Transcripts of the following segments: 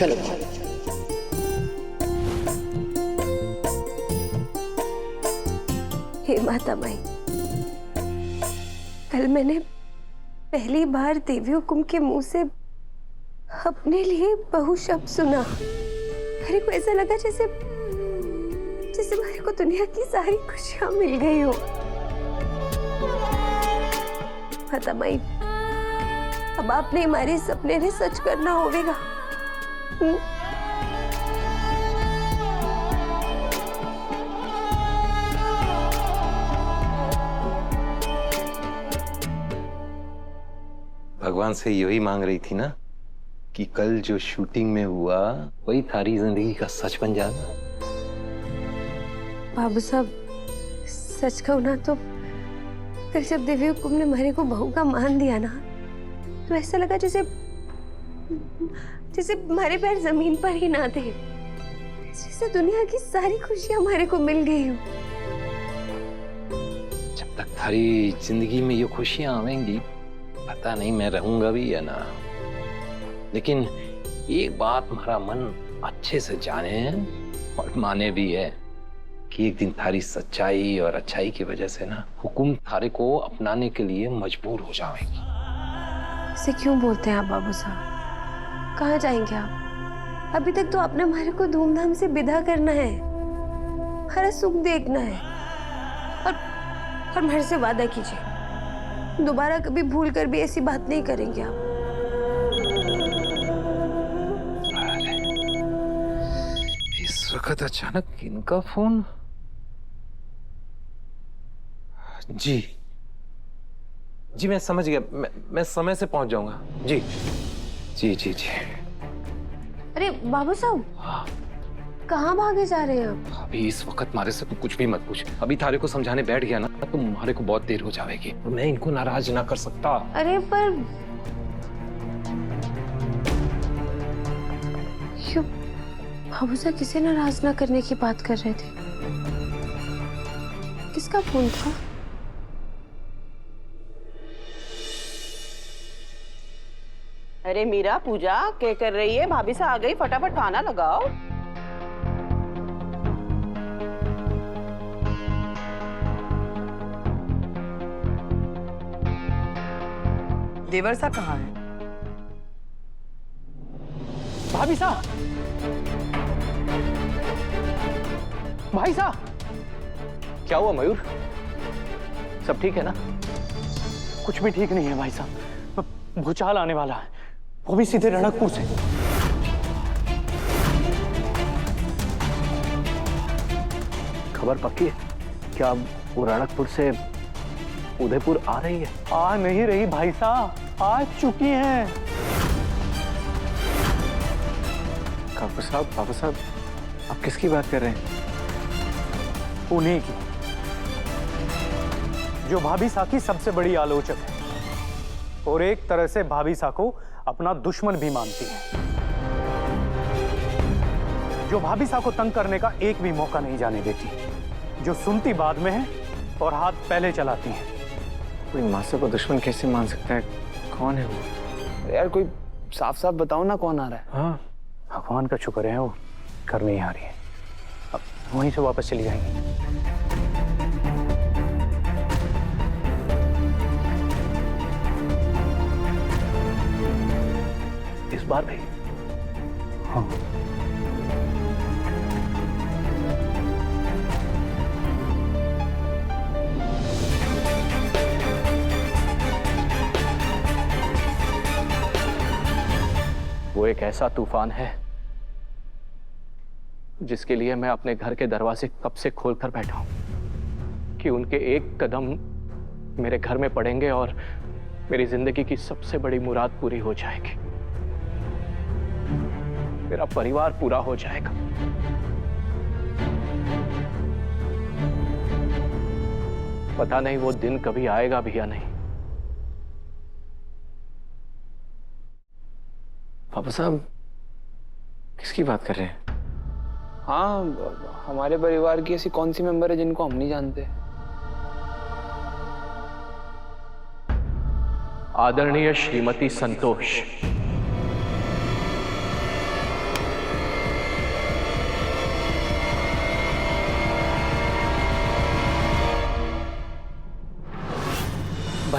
चलो। हे माता माई, कल मैंने पहली बार देवी हुकुम के मुंह से अपने लिए बहु शब्द सुना। मेरे को ऐसा लगा जैसे जैसे मेरे को दुनिया की सारी खुशियां मिल गई हो। माता माई, अब आपने हमारे सपने ने सच करना होगा। भगवान से यही मांग रही थी ना कि कल जो शूटिंग में हुआ वही थारी जिंदगी का सच बन जाए। बाबू साहब, सच कहूं ना तो कल जब देवी हुकुम ने हमारे को बहू का मान दिया ना, तो ऐसा लगा जैसे जैसे हमारे पैर जमीन पर ही ना थे, जैसे दुनिया की सारी खुशियां हमारे को मिल गई हो। जब तक थारी जिंदगी में ये खुशियां आवेंगी पता नहीं मैं रहूंगा भी या ना, लेकिन एक बात हमारा मन अच्छे से जाने और माने भी है कि एक दिन थारी सच्चाई और अच्छाई की वजह से ना हुकुम थारे को अपनाने के लिए मजबूर हो जाएगी। ऐसे क्यों बोलते हैं आप बाबू साहब? कहाँ जाएंगे आप? अभी तक तो आपने हमारे को धूमधाम से विदा करना है, हमारा सुख देखना है। और मेरे से वादा कीजिए, दोबारा कभी भूल कर भी ऐसी बात नहीं करेंगे आप। इस वक्त अचानक इनका फोन? जी जी, मैं समझ गया। मैं समय से पहुंच जाऊंगा। जी जी जी जी। अरे बाबू साहब, कहाँ भागे जा रहे हैं आप? अभी इस वक्त हमारे से तो कुछ भी मत पूछ। अभी थारे को समझाने बैठ गया ना तो तुम्हारे को बहुत देर हो जाएगी और मैं इनको नाराज ना कर सकता। अरे पर क्यों बाबू साहब किसे नाराज ना करने की बात कर रहे थे? किसका फोन था? अरे मीरा, पूजा क्या कर रही है? भाभी से आ गई, फटाफट खाना लगाओ। देवर सा कहाँ है? भाभी साहब, भाई साहब, क्या हुआ मयूर? सब ठीक है ना? कुछ भी ठीक नहीं है भाई साहब। भूचाल आने वाला है, वो भी सीधे रणकपुर से। खबर पक्की है? क्या वो रणकपुर से उदयपुर आ रही है? आ नहीं रही भाई साहब, आ चुकी हैं। बाबू साहब, आप किसकी बात कर रहे हैं? उन्हीं की, जो भाभी साहब की सबसे बड़ी आलोचक है और एक तरह से भाभी साहब को अपना दुश्मन भी मानती है, जो भाभी साहब को तंग करने का एक भी मौका नहीं जाने देती, जो सुनती बाद में है और हाथ पहले चलाती है। कोई मासूम को दुश्मन कैसे मान सकता है? कौन है वो? यार कोई साफ साफ बताओ ना, कौन आ रहा है? हाँ, भगवान का शुक्र है वो घर में ही आ रही है। अब वहीं से वापस चली जाएंगी। इस बार भी? हाँ। वो एक ऐसा तूफान है जिसके लिए मैं अपने घर के दरवाजे कब से खोलकर बैठा हूं कि उनके एक कदम मेरे घर में पड़ेंगे और मेरी जिंदगी की सबसे बड़ी मुराद पूरी हो जाएगी, मेरा परिवार पूरा हो जाएगा। पता नहीं वो दिन कभी आएगा भी या नहीं। बाबू साहब, किसकी बात कर रहे हैं? हाँ, हमारे परिवार की ऐसी कौन सी मेंबर है जिनको हम नहीं जानते? आदरणीय श्रीमती संतोष।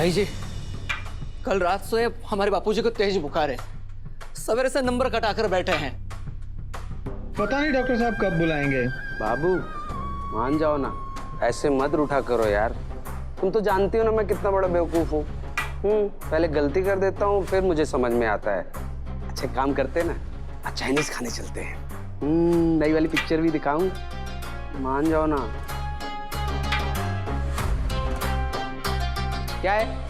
भाई जी, कल रात से हमारे बापूजी को तेज बुखार है। सवेरे से नंबर कटाकर बैठे हैं। पता नहीं डॉक्टर साहब कब बुलाएंगे। बाबू मान जाओ ना, ऐसे मत रूठा करो यार। तुम तो जानती हो ना मैं कितना बड़ा बेवकूफ हूँ। पहले गलती कर देता हूँ, फिर मुझे समझ में आता है। अच्छे काम करते हैं ना, चाइनीज खाने चलते हैं। नई वाली पिक्चर भी दिखाऊं, मान जाओ ना। क्या है?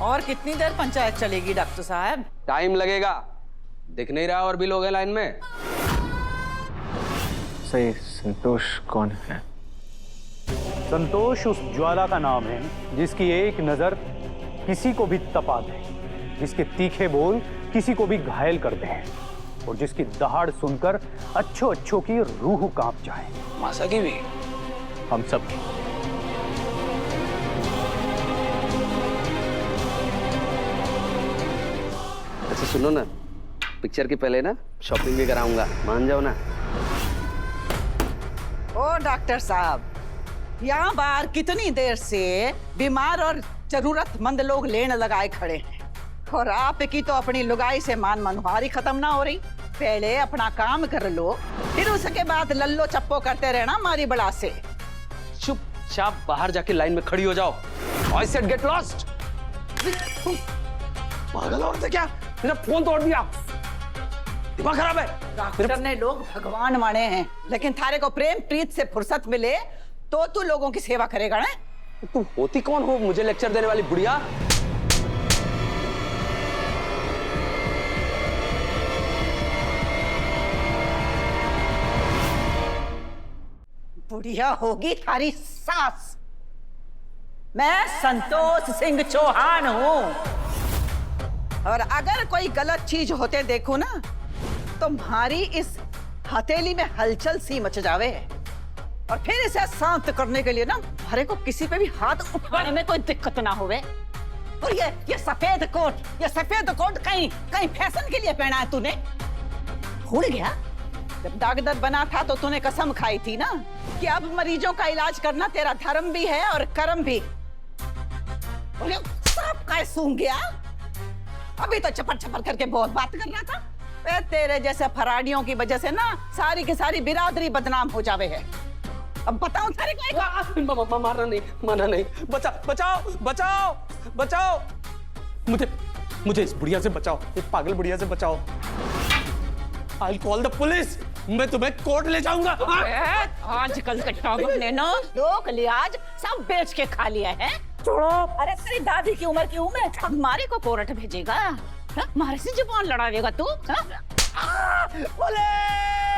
और कितनी देर पंचायत चलेगी डॉक्टर साहब? टाइम लगेगा, दिख नहीं रहा और भी लोग हैं लाइन में। सही, संतोष कौन है? संतोष उस ज्वाला का नाम है जिसकी एक नजर किसी को भी तपा दे, जिसके तीखे बोल किसी को भी घायल कर दे, और जिसकी दहाड़ सुनकर अच्छों अच्छों की रूह कांप जाए। मासा की भी? हम सब की। अच्छा सुनो ना, पिक्चर के पहले ना शॉपिंग भी कराऊंगा, मान जाओ ना। ओ डॉक्टर साहब, यहाँ बाहर कितनी देर से बीमार और जरूरतमंद लोग लेन लगाए खड़े हैं, और आपकी तो अपनी लुगाई से मान मनमारी खत्म ना हो रही। पहले अपना काम कर लो, फिर उसके बाद लल्लो चप्पो करते रहना मारी बड़ा से। चुपचाप बाहर जाके लाइन में खड़ी हो जाओ। I said get lost। पागल औरत है क्या? मेरा फोन तोड़ दिया, दिमाग खराब है। डॉक्टर ने लोग भगवान माने हैं, लेकिन थारे को प्रेम प्रीत से फुर्सत मिले तो तू लोगों की सेवा करेगा ना? तुम होती कौन हो मुझे लेक्चर देने वाली बुढ़िया? बुढ़िया होगी थारी सास। मैं संतोष सिंह चौहान हूं, और अगर कोई गलत चीज होते देखो ना, तो तुम्हारी इस हथेली में हलचल सी मच जावे, और फिर इसे शांत करने के लिए ना हमारे को किसी पे भी हाथ उठाने में कोई दिक्कत ना होवे। और ये सफेद कोट कहीं फैशन के लिए पहना है तूने? भूल गया जब डॉक्टर बना था तो तूने कसम खाई थी ना कि अब मरीजों का इलाज करना तेरा धर्म भी है और कर्म भी। और ये सांप का सूंघ गया, अभी तो चपर चपर करके बहुत बात कर रहा था। तेरे जैसे फराडियों की वजह से ना सारी की सारी बिरादरी बदनाम हो जावे है। अब बताओ थारे को मारना नहीं, मारना नहीं। बचाओ मुझे इस बुढ़िया से बचाओ, इस पागल बुढ़िया से बचाओ। I'll call the police। मैं तुम्हें कोर्ट ले जाऊंगा। आजकल के टॉपर ने ना लोग लिहाज सब बेच के खा लिया है। छोड़ो, अरे तेरी दादी की उम्र की हूँ मैं, अब मारे को कोर्ट भेजेगा? मारे से जुबान लड़ावेगा तू? पुलिस!